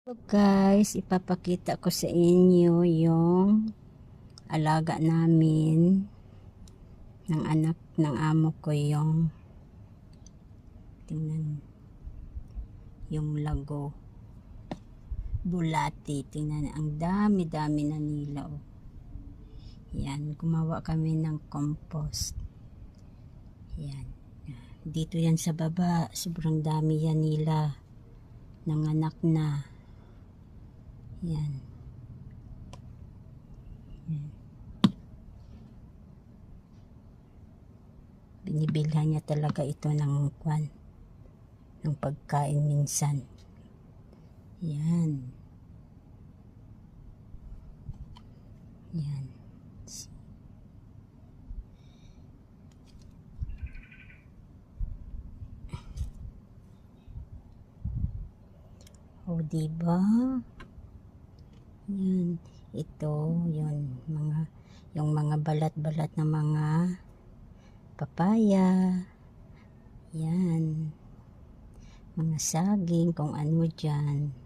So guys, ipapakita ko sa inyo yung alaga namin ng anak ng amo ko, yung tingnan yung lago bulati. Tingnan, ang dami-dami na nila, oh. Yan, gumawa kami ng compost. Yan, dito yan sa baba, sobrang dami yan nila, nanganak na. Yan. Yan. Binibilhan niya talaga ito ng pagkain minsan. Yan. Yan. O, diba? Yan, ito yung mga balat-balat na mga papaya. Yan, mga saging, kung ano dyan.